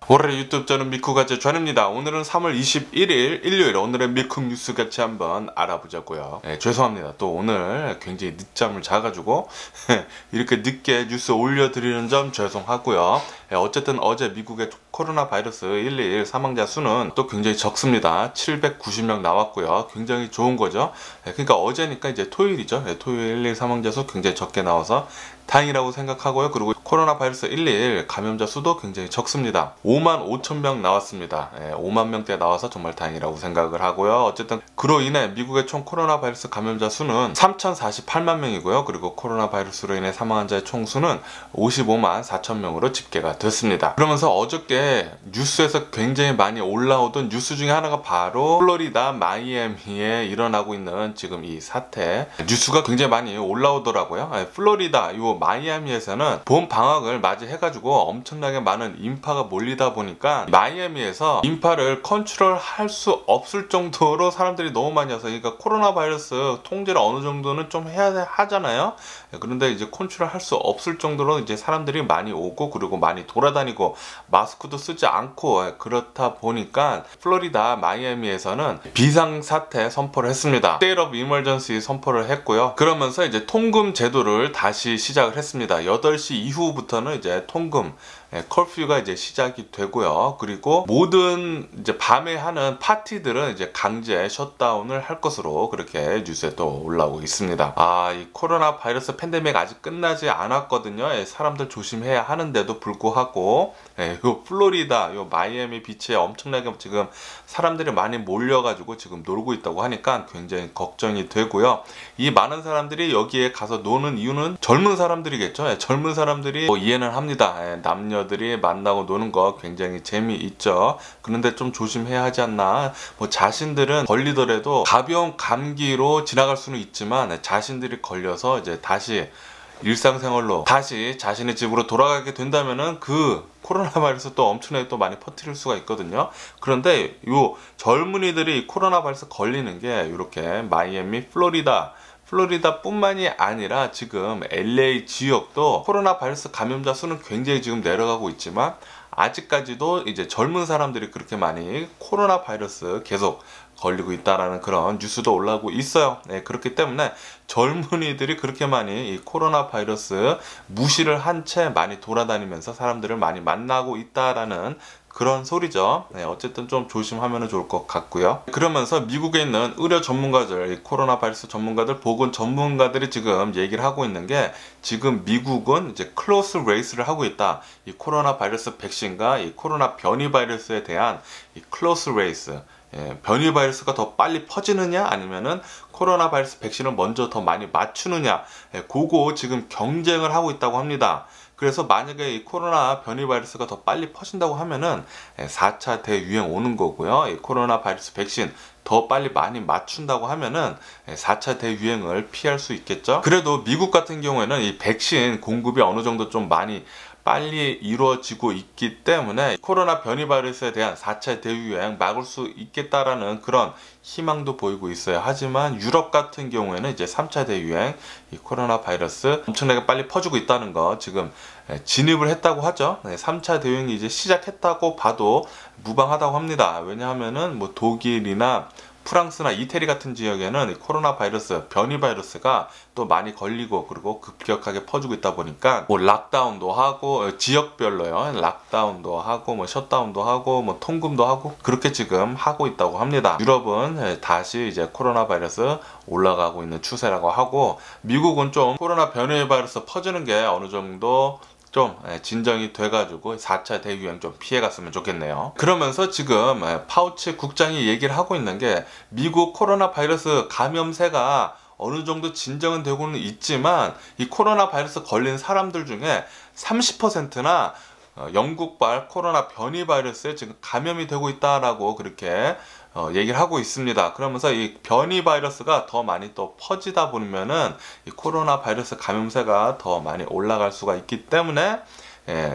월요일 유튜브 저는 미쿠가제 전입니다. 오늘은 3월 21일 일요일, 오늘의 미쿡 뉴스 같이 한번 알아보자고요. 죄송합니다. 또 오늘 굉장히 늦잠을 자가지고 이렇게 늦게 뉴스 올려드리는 점 죄송하고요. 어쨌든 어제 미국의 코로나 바이러스 121 사망자 수는 또 굉장히 적습니다. 790명 나왔고요. 굉장히 좋은 거죠. 그러니까 어제니까 이제 토요일이죠. 토요일 121 사망자 수 굉장히 적게 나와서 다행이라고 생각하고요. 그리고 코로나 바이러스 121 감염자 수도 굉장히 적습니다. 55,000명 나왔습니다. 5만 명대 나와서 정말 다행이라고 생각을 하고요. 어쨌든 그로 인해 미국의 총 코로나 바이러스 감염자 수는 3,048만 명이고요. 그리고 코로나 바이러스로 인해 사망한 자의 총 수는 55만 4천 명으로 집계가 됐습니다. 그러면서 어저께 뉴스에서 굉장히 많이 올라오던 뉴스 중에 하나가 바로 플로리다 마이애미에 일어나고 있는 지금 이 사태 뉴스가 굉장히 많이 올라오더라고요. 플로리다 요 마이애미에서는 봄 방학을 맞이해가지고 엄청나게 많은 인파가 몰리다 보니까 마이애미에서 인파를 컨트롤할 수 없을 정도로 사람들이 너무 많이 와서, 그러니까 코로나 바이러스 통제를 어느 정도는 좀 해야 하잖아요. 그런데 이제 컨트롤할 수 없을 정도로 이제 사람들이 많이 오고, 그리고 많이 돌아다니고 마스크도 쓰지 않고, 그렇다 보니까 플로리다 마이애미에서는 비상사태 선포를 했습니다. State of Emergency 선포를 했고요. 그러면서 이제 통금 제도를 다시 시작을 했습니다. 8시 이후부터는 이제 통금 커퓨가 이제 시작이 되고요. 그리고 모든 이제 밤에 하는 파티들은 이제 강제 셧다운을 할 것으로 그렇게 뉴스에 또 올라오고 있습니다. 이 코로나 바이러스 팬데믹 아직 끝나지 않았거든요. 사람들 조심해야 하는데도 불구하고 요 플로리다 요 마이애미 비치에 엄청나게 지금 사람들이 많이 몰려가지고 지금 놀고 있다고 하니까 굉장히 걱정이 되고요. 이 많은 사람들이 여기에 가서 노는 이유는 젊은 사람들이겠죠. 젊은 사람들이 이해는 합니다. 남녀들이 만나고 노는 거 굉장히 재미있죠. 그런데 좀 조심해야 하지 않나. 자신들은 걸리더라도 가벼운 감기로 지나갈 수는 있지만 자신들이 걸려서 이제 다시 일상생활로 다시 자신의 집으로 돌아가게 된다면은 그 코로나 바이러스 또 엄청나게 또 많이 퍼뜨릴 수가 있거든요. 그런데 요 젊은이들이 코로나 바이러스 걸리는 게 이렇게 마이애미, 플로리다 뿐만이 아니라 지금 LA 지역도 코로나 바이러스 감염자 수는 굉장히 지금 내려가고 있지만 아직까지도 이제 젊은 사람들이 그렇게 많이 코로나 바이러스 계속 걸리고 있다라는 그런 뉴스도 올라오고 있어요. 그렇기 때문에 젊은이들이 그렇게 많이 이 코로나 바이러스 무시를 한 채 많이 돌아다니면서 사람들을 많이 만나고 있다라는 그런 소리죠. 어쨌든 좀 조심하면 좋을 것 같고요. 그러면서 미국에 있는 의료 전문가들, 이 코로나 바이러스 전문가들, 보건 전문가들이 지금 얘기를 하고 있는 게, 지금 미국은 이제 클로스 레이스를 하고 있다. 이 코로나 바이러스 백신과 이 코로나 변이 바이러스에 대한 이 클로스 레이스, 변이 바이러스가 더 빨리 퍼지느냐 아니면은 코로나 바이러스 백신을 먼저 더 많이 맞추느냐, 그거 지금 경쟁을 하고 있다고 합니다. 그래서 만약에 이 코로나 변이 바이러스가 더 빨리 퍼진다고 하면은 4차 대유행 오는 거고요. 이 코로나 바이러스 백신 더 빨리 많이 맞춘다고 하면은 4차 대유행을 피할 수 있겠죠. 그래도 미국 같은 경우에는 이 백신 공급이 어느 정도 좀 많이 빨리 이루어지고 있기 때문에 코로나 변이 바이러스에 대한 4차 대유행 막을 수 있겠다라는 그런 희망도 보이고 있어요. 하지만 유럽 같은 경우에는 이제 3차 대유행, 이 코로나 바이러스 엄청나게 빨리 퍼지고 있다는 거 지금 진입을 했다고 하죠. 3차 대유행이 이제 시작했다고 봐도 무방하다고 합니다. 왜냐하면은 독일이나 프랑스나 이태리 같은 지역에는 코로나 바이러스, 변이 바이러스가 또 많이 걸리고, 그리고 급격하게 퍼지고 있다 보니까 락다운도 하고, 지역별로요, 락다운도 하고, 셧다운도 하고, 통금도 하고, 그렇게 지금 하고 있다고 합니다. 유럽은 다시 이제 코로나 바이러스 올라가고 있는 추세라고 하고, 미국은 좀 코로나 변이 바이러스 퍼지는 게 어느 정도 좀 진정이 돼가지고 4차 대유행 좀 피해갔으면 좋겠네요. 그러면서 지금 파우치 국장이 얘기를 하고 있는 게, 미국 코로나 바이러스 감염세가 어느 정도 진정은 되고는 있지만 이 코로나 바이러스 걸린 사람들 중에 30%나 영국발 코로나 변이 바이러스에 지금 감염이 되고 있다라고 그렇게 얘기를 하고 있습니다. 그러면서 이 변이 바이러스가 더 많이 또 퍼지다 보면은 이 코로나 바이러스 감염세가 더 많이 올라갈 수가 있기 때문에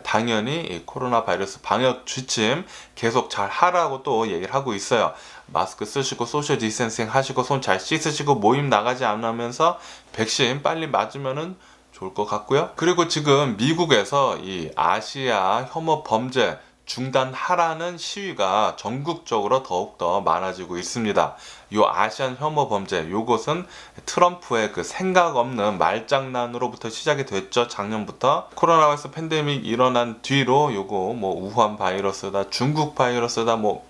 당연히 이 코로나 바이러스 방역 지침 계속 잘 하라고 또 얘기를 하고 있어요. 마스크 쓰시고 소셜 디스턴싱 하시고 손 잘 씻으시고 모임 나가지 않으면서 백신 빨리 맞으면은 좋을 것 같고요. 그리고 지금 미국에서 이 아시아 혐오 범죄 중단하라는 시위가 전국적으로 더욱더 많아지고 있습니다. 요 아시안 혐오 범죄, 요것은 트럼프의 그 생각 없는 말장난으로부터 시작이 됐죠. 작년부터 코로나 바이러스 팬데믹 일어난 뒤로 요거 뭐 우한 바이러스다, 중국 바이러스다, 뭐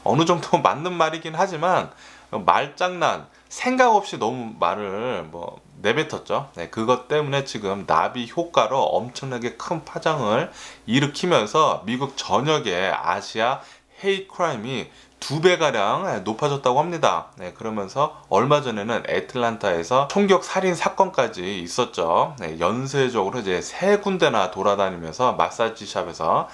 어느 정도 맞는 말이긴 하지만 말장난, 생각 없이 너무 말을 뭐 내뱉었죠. 네, 그것 때문에 지금 나비 효과로 엄청나게 큰 파장을 일으키면서 미국 전역의 아시아 헤이트 크라임이 2배가량 높아졌다고 합니다. 네, 그러면서 얼마 전에는 애틀란타에서 총격 살인 사건까지 있었죠. 네, 연쇄적으로 이제 3군데나 돌아다니면서 마사지샵에서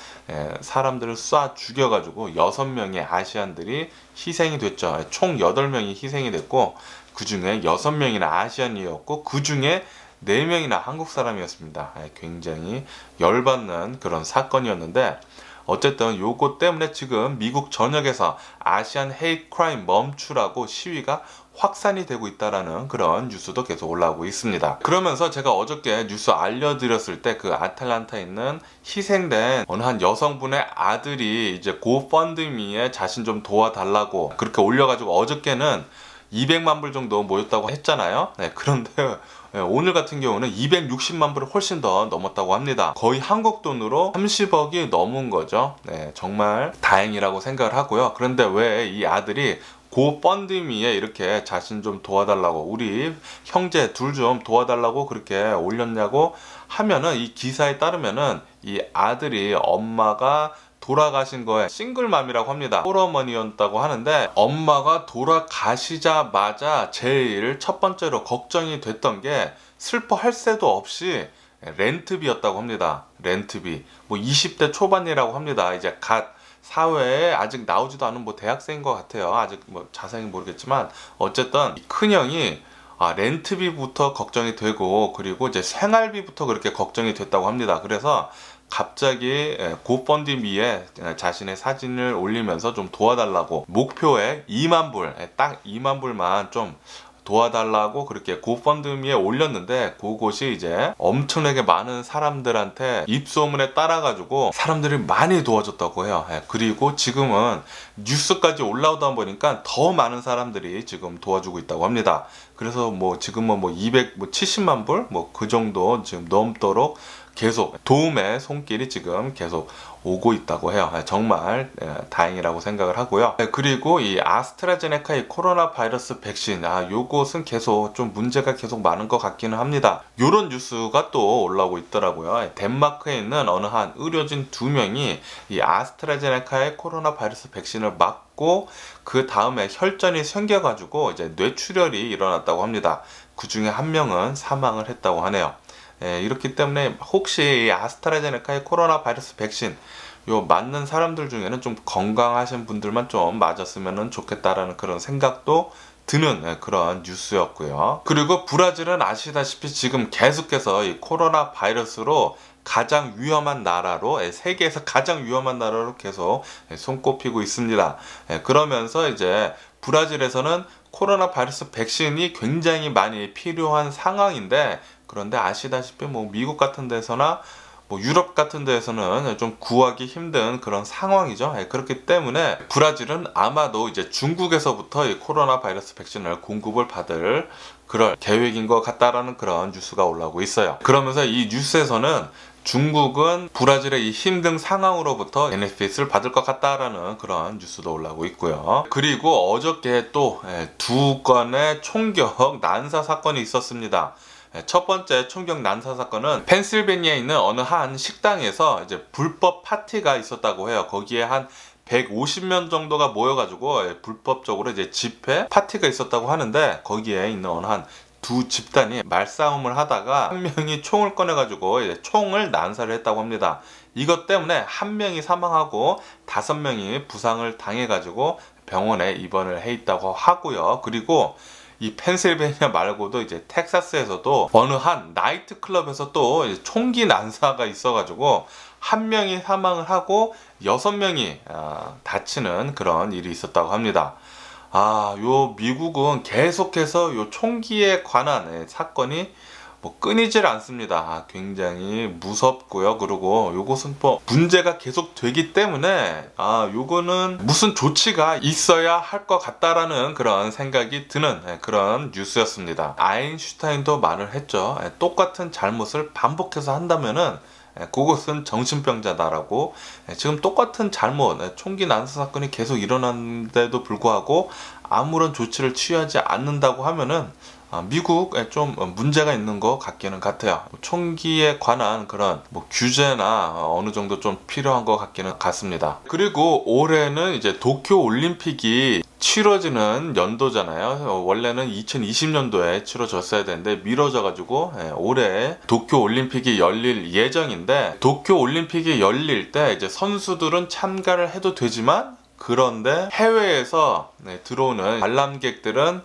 사람들을 쏴 죽여가지고 6명의 아시안들이 희생이 됐죠. 총 8명이 희생이 됐고 그 중에 6명이나 아시안이었고 그 중에 4명이나 한국 사람이었습니다. 굉장히 열받는 그런 사건이었는데 어쨌든 요거 때문에 지금 미국 전역에서 아시안 헤이트 크라임 멈추라고 시위가 확산이 되고 있다라는 그런 뉴스도 계속 올라오고 있습니다. 그러면서 제가 어저께 뉴스 알려드렸을 때 그 아틀란타에 있는 희생된 어느 한 여성분의 아들이 이제 고펀드미에 자신 좀 도와달라고 그렇게 올려가지고 어저께는 200만 불 정도 모였다고 했잖아요. 네, 그런데 오늘 같은 경우는 260만 불을 훨씬 더 넘었다고 합니다. 거의 한국 돈으로 30억이 넘은 거죠. 네, 정말 다행이라고 생각을 하고요. 그런데 왜 이 아들이 고펀드미에 이렇게 자신 좀 도와달라고, 우리 형제 둘 좀 도와달라고 그렇게 올렸냐고 하면은, 이 기사에 따르면은 이 아들이 엄마가 돌아가신 거에 싱글맘이라고 합니다. 홀어머니였다고 하는데 엄마가 돌아가시자마자 제일 첫 번째로 걱정이 됐던 게 슬퍼할 새도 없이 렌트비였다고 합니다. 렌트비. 뭐 20대 초반이라고 합니다. 이제 갓 사회에 아직 나오지도 않은 뭐 대학생인 것 같아요. 아직 뭐 자세히 모르겠지만 어쨌든 큰형이 렌트비부터 걱정이 되고 그리고 이제 생활비부터 그렇게 걱정이 됐다고 합니다. 그래서 갑자기 고펀드미에 자신의 사진을 올리면서 좀 도와달라고 목표에 2만 불, 딱 2만 불만 좀 도와달라고 그렇게 고펀드미에 올렸는데 그곳이 이제 엄청나게 많은 사람들한테 입소문에 따라가지고 사람들이 많이 도와줬다고 해요. 그리고 지금은 뉴스까지 올라오다 보니까 더 많은 사람들이 지금 도와주고 있다고 합니다. 그래서 뭐 지금은 뭐 270만 불 뭐 그 정도 지금 넘도록 계속 도움의 손길이 지금 계속 오고 있다고 해요. 정말 다행이라고 생각을 하고요. 그리고 이 아스트라제네카 이 코로나 바이러스 백신, 요것은 계속 좀 문제가 계속 많은 것 같기는 합니다. 요런 뉴스가 또 올라오고 있더라고요. 덴마크에 있는 어느 한 의료진 2명이 이 아스트라제네카의 코로나 바이러스 백신을 맞고 그 다음에 혈전이 생겨가지고 이제 뇌출혈이 일어났다고 합니다. 그 중에 한 명은 사망을 했다고 하네요. 이렇기 때문에 혹시 아스트라제네카의 코로나 바이러스 백신 요 맞는 사람들 중에는 좀 건강하신 분들만 좀 맞았으면 좋겠다라는 그런 생각도 드는 그런 뉴스였고요. 그리고 브라질은 아시다시피 지금 계속해서 이 코로나 바이러스로 가장 위험한 나라로, 세계에서 가장 위험한 나라로 계속 손꼽히고 있습니다. 그러면서 이제 브라질에서는 코로나 바이러스 백신이 굉장히 많이 필요한 상황인데, 그런데 아시다시피 뭐 미국 같은 데서나 뭐 유럽 같은 데에서는 좀 구하기 힘든 그런 상황이죠. 그렇기 때문에 브라질은 아마도 이제 중국에서부터 이 코로나 바이러스 백신을 공급을 받을 그럴 계획인 것 같다라는 그런 뉴스가 올라오고 있어요. 그러면서 이 뉴스에서는 중국은 브라질의 이 힘든 상황으로부터 베네핏을 받을 것 같다라는 그런 뉴스도 올라오고 있고요. 그리고 어저께 또 2건의 총격 난사 사건이 있었습니다. 첫 번째 총격 난사 사건은 펜실베니아에 있는 어느 한 식당에서 이제 불법 파티가 있었다고 해요. 거기에 한 150명 정도가 모여가지고 불법적으로 이제 집회 파티가 있었다고 하는데, 거기에 있는 어느 한 두 집단이 말싸움을 하다가 한 명이 총을 꺼내가지고 이제 총을 난사를 했다고 합니다. 이것 때문에 한 명이 사망하고 5명이 부상을 당해가지고 병원에 입원을 해 있다고 하고요. 그리고 이 펜실베니아 말고도 이제 텍사스에서도 어느 한 나이트 클럽에서 또 총기 난사가 있어가지고 한 명이 사망을 하고 6명이 다치는 그런 일이 있었다고 합니다. 요 미국은 계속해서 요 총기에 관한 사건이 뭐 끊이질 않습니다. 굉장히 무섭고요. 그리고 요것은 뭐 문제가 계속 되기 때문에 요거는 무슨 조치가 있어야 할 것 같다라는 그런 생각이 드는 그런 뉴스였습니다. 아인슈타인도 말을 했죠. 똑같은 잘못을 반복해서 한다면은 그것은 정신병자다라고. 지금 똑같은 잘못, 총기 난사 사건이 계속 일어났는데도 불구하고 아무런 조치를 취하지 않는다고 하면은 미국에 좀 문제가 있는 것 같기는 같아요. 총기에 관한 그런 뭐 규제나 어느 정도 좀 필요한 것 같기는 같습니다. 그리고 올해는 이제 도쿄 올림픽이 치러지는 연도잖아요. 원래는 2020년도에 치러졌어야 되는데 미뤄져 가지고 올해 도쿄 올림픽이 열릴 예정인데, 도쿄 올림픽이 열릴 때 이제 선수들은 참가를 해도 되지만, 그런데 해외에서 들어오는 관람객들은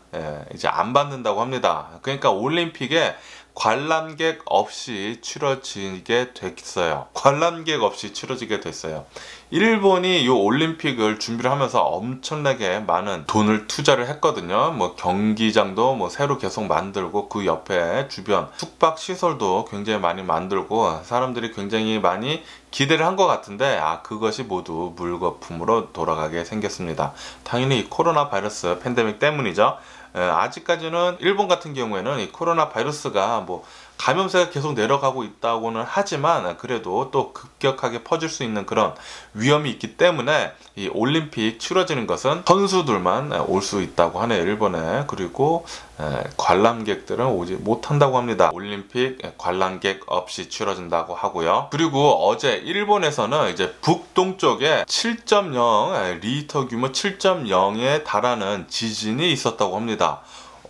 이제 안 받는다고 합니다. 그러니까 올림픽에 관람객 없이 치러지게 됐어요. 관람객 없이 치러지게 됐어요. 일본이 이 올림픽을 준비를 하면서 엄청나게 많은 돈을 투자를 했거든요. 뭐 경기장도 뭐 새로 계속 만들고, 그 옆에 주변 숙박 시설도 굉장히 많이 만들고, 사람들이 굉장히 많이 기대를 한 것 같은데 그것이 모두 물거품으로 돌아가게 생겼습니다. 당연히 이 코로나 바이러스 팬데믹 때문이죠. 아직까지는 일본 같은 경우에는 이 코로나 바이러스가 뭐 감염세가 계속 내려가고 있다고는 하지만, 그래도 또 급격하게 퍼질 수 있는 그런 위험이 있기 때문에 이 올림픽 치러지는 것은 선수들만 올 수 있다고 하네요, 일본에. 그리고 관람객들은 오지 못한다고 합니다. 올림픽 관람객 없이 치러진다고 하고요. 그리고 어제 일본에서는 이제 북동쪽에 7.0 리히터 규모 7.0에 달하는 지진이 있었다고 합니다.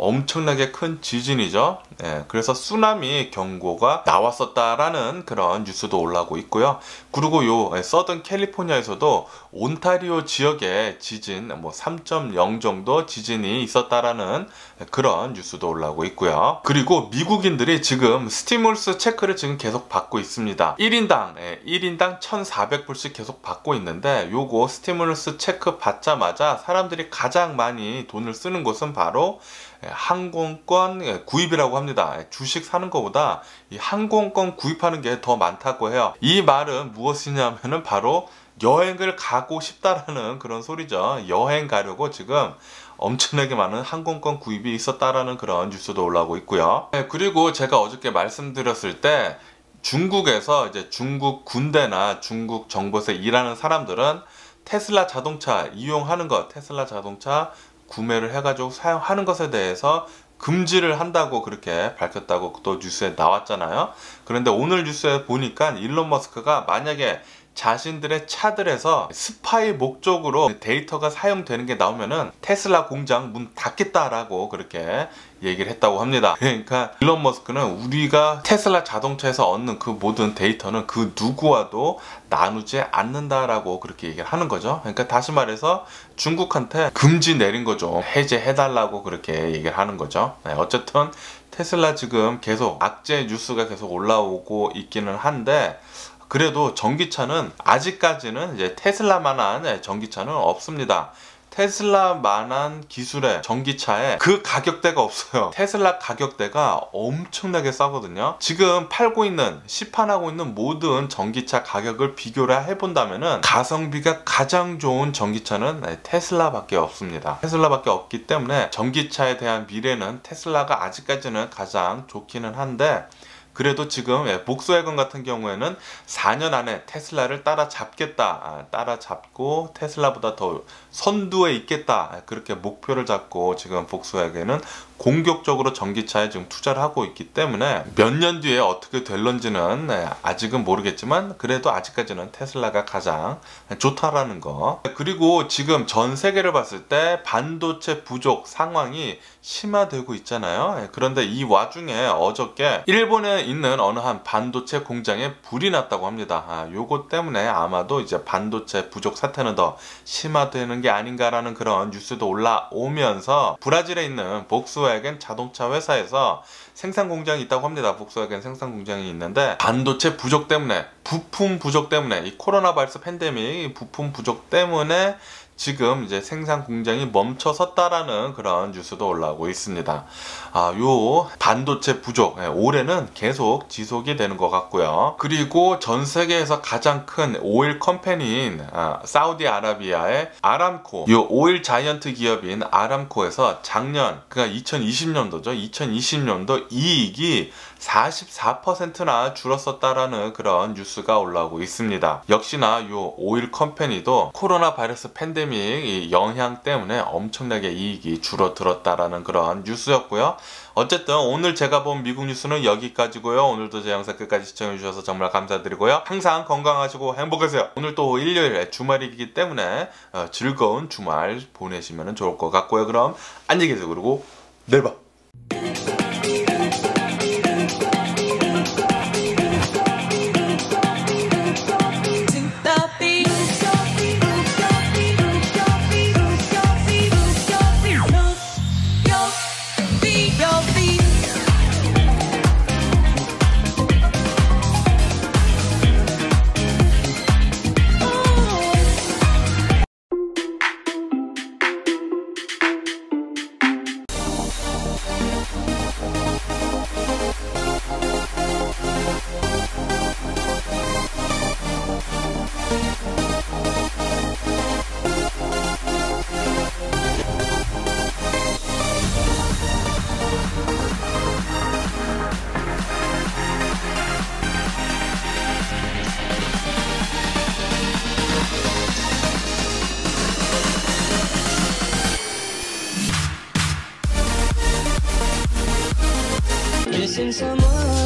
엄청나게 큰 지진이죠. 그래서 쓰나미 경고가 나왔었다라는 그런 뉴스도 올라오고 있고요. 그리고 요 서던 캘리포니아에서도 온타리오 지역에 지진 뭐 3.0 정도 지진이 있었다라는 그런 뉴스도 올라오고 있고요. 그리고 미국인들이 지금 스티뮬러스 체크를 지금 계속 받고 있습니다. 1인당 1,400불씩 계속 받고 있는데, 요거 스티뮬러스 체크 받자마자 사람들이 가장 많이 돈을 쓰는 곳은 바로 항공권 구입이라고 합니다. 주식 사는 것보다 이 항공권 구입하는 게 더 많다고 해요. 이 말은 무엇이냐면은 바로 여행을 가고 싶다라는 그런 소리죠. 여행 가려고 지금 엄청나게 많은 항공권 구입이 있었다라는 그런 뉴스도 올라오고 있고요. 그리고 제가 어저께 말씀드렸을 때, 중국에서 이제 중국 군대나 중국 정부에서 일하는 사람들은 테슬라 자동차 이용하는 것, 테슬라 자동차 구매를 해가지고 사용하는 것에 대해서 금지를 한다고 그렇게 밝혔다고 또 뉴스에 나왔잖아요. 그런데 오늘 뉴스에 보니까 일론 머스크가 만약에 자신들의 차들에서 스파이 목적으로 데이터가 사용되는 게 나오면은 테슬라 공장 문 닫겠다라고 그렇게 얘기를 했다고 합니다. 그러니까 일론 머스크는 우리가 테슬라 자동차에서 얻는 그 모든 데이터는 그 누구와도 나누지 않는다라고 그렇게 얘기를 하는 거죠. 그러니까 다시 말해서 중국한테 금지 내린 거죠. 해제해달라고 그렇게 얘기를 하는 거죠. 어쨌든 테슬라 지금 계속 악재 뉴스가 계속 올라오고 있기는 한데, 그래도 전기차는 아직까지는 이제 테슬라만한 전기차는 없습니다. 테슬라만한 기술의 전기차에 그 가격대가 없어요. 테슬라 가격대가 엄청나게 싸거든요. 지금 팔고 있는, 시판하고 있는 모든 전기차 가격을 비교를 해본다면은 가성비가 가장 좋은 전기차는 테슬라밖에 없습니다. 테슬라밖에 없기 때문에 전기차에 대한 미래는 테슬라가 아직까지는 가장 좋기는 한데, 그래도 지금 복스와건 같은 경우에는 4년 안에 테슬라를 따라잡겠다, 따라잡고 테슬라보다 더 선두에 있겠다, 그렇게 목표를 잡고 지금 복스와건은 공격적으로 전기차에 지금 투자를 하고 있기 때문에 몇 년 뒤에 어떻게 될런지는 아직은 모르겠지만, 그래도 아직까지는 테슬라가 가장 좋다라는 거. 그리고 지금 전 세계를 봤을 때 반도체 부족 상황이 심화되고 있잖아요. 그런데 이 와중에 어저께 일본에 있는 어느 한 반도체 공장에 불이 났다고 합니다. 요거 때문에 아마도 이제 반도체 부족 사태는 더 심화되는 게 아닌가라는 그런 뉴스도 올라오면서, 브라질에 있는 복스와겐 자동차 회사에서 생산 공장이 있다고 합니다. 복스와겐 생산 공장이 있는데, 반도체 부족 때문에, 부품 부족 때문에, 이 코로나 바이러스 팬데믹 부품 부족 때문에 지금 이제 생산 공장이 멈춰섰다라는 그런 뉴스도 올라오고 있습니다. 요 반도체 부족 올해는 계속 지속이 되는 것 같고요. 그리고 전 세계에서 가장 큰 오일 컴퍼니인 사우디아라비아의 아람코, 요 오일 자이언트 기업인 아람코에서 작년 그러니까 2020년도죠. 2020년도 이익이 44%나 줄었었다라는 그런 뉴스가 올라오고 있습니다. 역시나 요 오일 컴퍼니도 코로나 바이러스 팬데믹 영향 때문에 엄청나게 이익이 줄어들었다라는 그런 뉴스였고요. 어쨌든 오늘 제가 본 미국 뉴스는 여기까지고요. 오늘도 제 영상 끝까지 시청해주셔서 정말 감사드리고요. 항상 건강하시고 행복하세요. 오늘 또 일요일 주말이기 때문에 즐거운 주말 보내시면 좋을 것 같고요. 그럼 안녕히 계세요. 그리고 내일 봐. Missing someone